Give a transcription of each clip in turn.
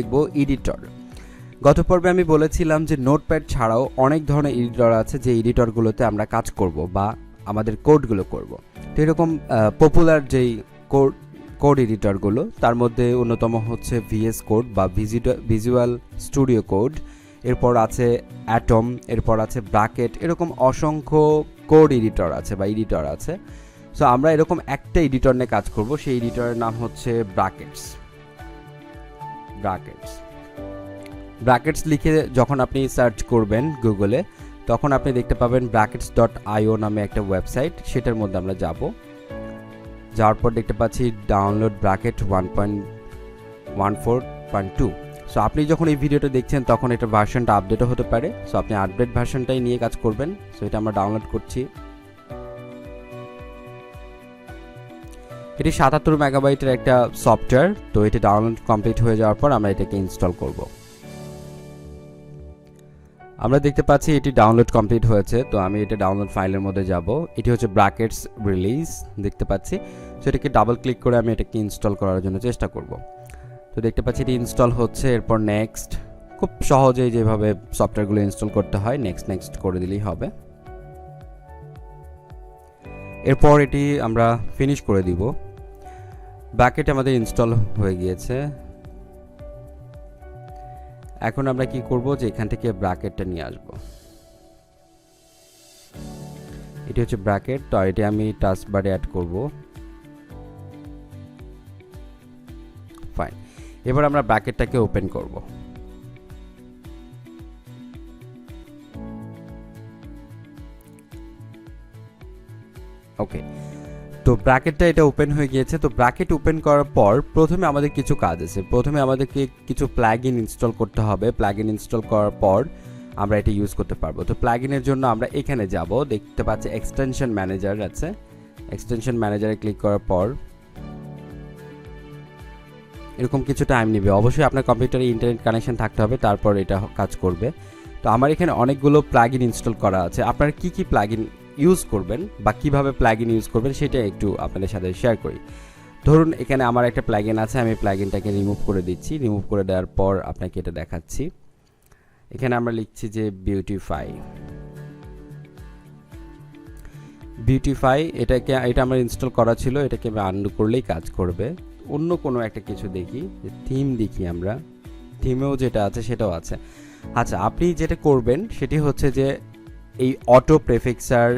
দেখব এডিটর। গত পর্বে আমি বলেছিলাম যে নোটপ্যাড ছাড়াও অনেক ধরনের এডিটর আছে যে এডিটরগুলোতে আমরা কাজ করব বা আমাদের কোডগুলো করব। তো এরকম পপুলার যেই কোড এডিটরগুলো তার মধ্যে অন্যতম হচ্ছে ভিএস কোড বা ভিজুয়াল স্টুডিও কোড, এরপর আছে অ্যাটম, এরপর আছে ব্র্যাকেট, এরকম অসংখ্য কোড এডিটর আছে বা এডিটর আছে। সো আমরা এরকম একটা এডিটর নিয়ে কাজ করব, সেই এডিটরের নাম হচ্ছে ব্র্যাকেটস লিখে যখন আপনি সার্চ করবেন গুগলে, তখন আপনি দেখতে পাবেন brackets.io নামে একটা ওয়েবসাইট। সেটার মধ্যে আমরা যাওয়ার পর দেখতে পাচ্ছি ডাউনলোড ব্র্যাকেট 1.14.2। সো আপনি যখন এই ভিডিওটা দেখছেন তখন এটা ভার্সনটা আপডেটও হতে পারে। সো আপনি আপডেট ভার্সনটাই নিয়ে কাজ করবেন। সো এটা আমরা ডাউনলোড করছি। এটি 77 মেগাবাইটের একটা সফটওয়্যার। তো এটি ডাউনলোড কমপ্লিট হয়ে যাওয়ার পর আমরা এটাকে ইনস্টল করব। আমরা দেখতে পাচ্ছি এটি ডাউনলোড কমপ্লিট হয়েছে। তো আমি এটা ডাউনলোড ফাইলের মধ্যে যাব। এটি হচ্ছে ব্র্যাকেটস রিলিজ দেখতে পাচ্ছি। সো এটাকে ডাবল ক্লিক করে আমি এটাকে ইনস্টল করার জন্য চেষ্টা করব। তো দেখতে পাচ্ছি এটি ইনস্টল হচ্ছে। এরপর নেক্সট, খুব সহজেই যেভাবে সফটওয়্যারগুলো ইনস্টল করতে হয় নেক্সট করে দিলেই হবে। এরপর এটি আমরা ফিনিশ করে দিব। ব্র্যাকেট আমাদের ইনস্টল হয়ে গিয়েছে। এখন আমরা কি করব যে এখান থেকে ব্র্যাকেটটা নিয়ে আসব। এটি হচ্ছে ব্র্যাকেট। তো এটি আমি টাস্ক বারে অ্যাড করব। ফাইন। এবার আমরা ব্র্যাকেটটাকে ওপেন করব। ওকে, তো ব্র্যাকেটটা এটা ওপেন হয়ে গিয়েছে। তো ব্র্যাকেট ওপেন করার পর প্রথমে আমাদের কিছু কাজ আছে। প্রথমে আমাদেরকে কিছু প্লাগইন ইনস্টল করতে হবে। প্লাগইন ইনস্টল করার পর আমরা এটা ইউজ করতে পারবো। তো প্লাগইনের জন্য আমরা এখানে যাব, দেখতে পাচ্ছি এক্সটেনশন ম্যানেজার আছে। এক্সটেনশন ম্যানেজারে ক্লিক করার পর এরকম কিছু টাইম নেবে। অবশ্যই আপনার কম্পিউটারে ইন্টারনেট কানেকশন থাকতে হবে, তারপর এটা কাজ করবে। তো আমার এখানে অনেকগুলো প্লাগইন ইনস্টল করা আছে। আপনারা কি কি প্লাগইন ইউজ করবেন বা কিভাবে প্লাগইন ইউজ করবেন সেটা একটু আপনাদের সাথে শেয়ার করি। ধরুন এখানে আমার একটা প্লাগইন আছে, আমি প্লাগইনটাকে রিমুভ করে দিচ্ছি। রিমুভ করে দেওয়ার পর আপনাকে এটা দেখাচ্ছি। এখানে আমরা লিখছি যে বিউটিফাই, এটা আমার ইনস্টল করা ছিল। এটাকে আমি আনডু করলেই কাজ করবে। অন্য কোনো একটা কিছু দেখি, থিম দেখি। আমরা থিমেও যেটা আছে সেটাও আছে। আচ্ছা, আপনি যেটা করবেন সেটি হচ্ছে যে এই অটো প্রেফিক্সার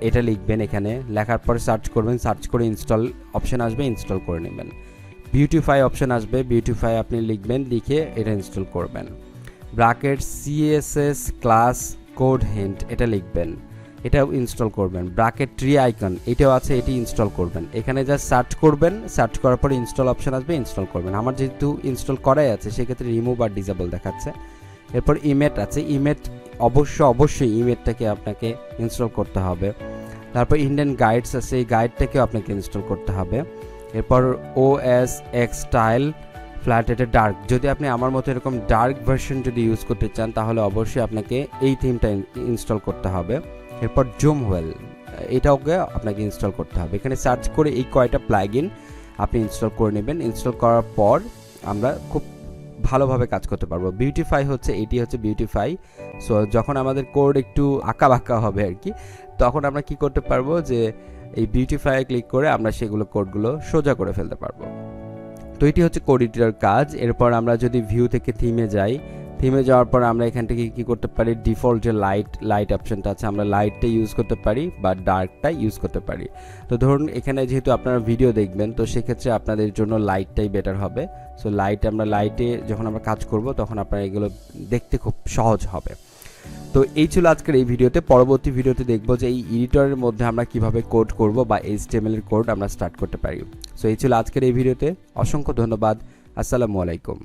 এটা লিখবেন। এখানে লেখার পরে সার্চ করবেন, সার্চ করে ইনস্টল অপশন আসবে, ইনস্টল করে নেবেন। বিউটিফাই অপশন আসবে, বিউটিফাই আপনি লিখবেন, লিখে এটা ইনস্টল করবেন। Bracket CSS class code hint এটা লিখবেন, এটাও ইনস্টল করবেন। ব্র্যাকেট ট্রি আইকন এটাও আছে, এটি ইনস্টল করবেন। এখানে জাস্ট সার্চ করবেন, সার্চ করার পরে ইনস্টল অপশন আসবে, ইনস্টল করবেন। আমার যেহেতু ইনস্টল করাই আছে সেক্ষেত্রে রিমুভ আর ডিসেবল দেখাচ্ছে। এরপর ইমেট আছে, ইমেট অবশ্যই ইমেটটাকে আপনাকে ইনস্টল করতে হবে। তারপর ইন্ডিয়ান গাইডস আছে, এই গাইডটাকেও আপনাকে ইনস্টল করতে হবে। এরপর OS X স্টাইল ফ্ল্যাট এটা ডার্ক, যদি আপনি আমার মতো এরকম ডার্ক ভার্সন যদি ইউজ করতে চান তাহলে অবশ্যই আপনাকে এই থিমটা ইনস্টল করতে হবে। এরপর জুমওয়েল এটাওকে আপনাকে ইনস্টল করতে হবে। এখানে সার্চ করে এই কয়টা প্লাগইন আপনি ইনস্টল করে নেবেন। ইনস্টল করার পর আমরা খুব ভালোভাবে কাজ করতে পারবো। বিউটিফাই হচ্ছে, এটি হচ্ছে বিউটিফাই। সো যখন আমাদের কোড একটু আঁকা বাঁকা হবে আর কি, তখন আমরা কি করতে পারবো যে এই বিউটিফাই ক্লিক করে আমরা সেগুলো কোডগুলো সোজা করে ফেলতে পারবো। তো এটি হচ্ছে কোড এডিটর কাজ। এরপর আমরা যদি ভিউ থেকে থিমে যাই, থিমে যাওয়ার পর আমরা এখান থেকে কি করতে পারি, ডিফল্ট যে লাইট অপশনটা আছে আমরা লাইটটা ইউজ করতে পারি বা ডার্কটা ইউজ করতে পারি। তো ধরুন এখানে যেহেতু আপনারা ভিডিও দেখবেন তো সেক্ষেত্রে আপনাদের জন্য লাইটটাই বেটার হবে। সো লাইটে যখন আমরা কাজ করব তখন আপনারা এগুলো দেখতে খুব সহজ হবে। তো এই ছিল আজকের এই ভিডিওতে। পরবর্তী ভিডিওতে দেখব যে এই এডিটরের মধ্যে আমরা কিভাবে কোড করব বা HTML এর কোড আমরা স্টার্ট করতে পারি। সো এই ছিল আজকের এই ভিডিওতে। অসংখ্য ধন্যবাদ। আসসালামু আলাইকুম।